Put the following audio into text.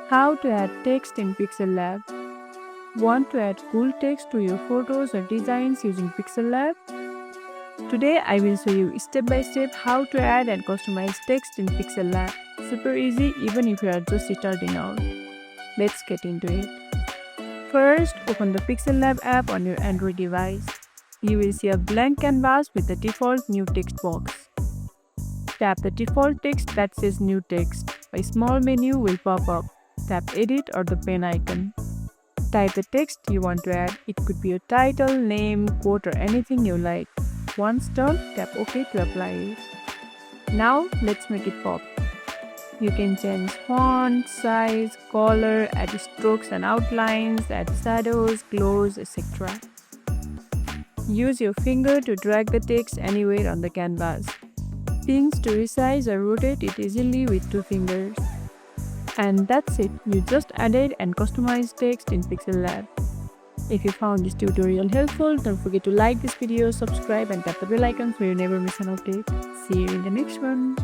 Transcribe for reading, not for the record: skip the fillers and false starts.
How to add text in PixelLab. Want to add cool text to your photos or designs using PixelLab? Today I will show you step by step how to add and customize text in PixelLab. Super easy even if you are just starting out. Let's get into it. First, open the PixelLab app on your Android device. You will see a blank canvas with the default new text box. Tap the default text that says new text. A small menu will pop up. Tap edit or the pen icon. Type the text you want to add. It could be your title, name, quote, or anything you like. Once done, tap OK to apply it. Now let's make it pop. You can change font, size, color, add strokes and outlines, add shadows, glows, etc. Use your finger to drag the text anywhere on the canvas. Pins to resize or rotate it easily with two fingers. And that's it, you just added and customized text in PixelLab. If you found this tutorial helpful, don't forget to like this video, subscribe and tap the bell icon so you never miss an update. See you in the next one.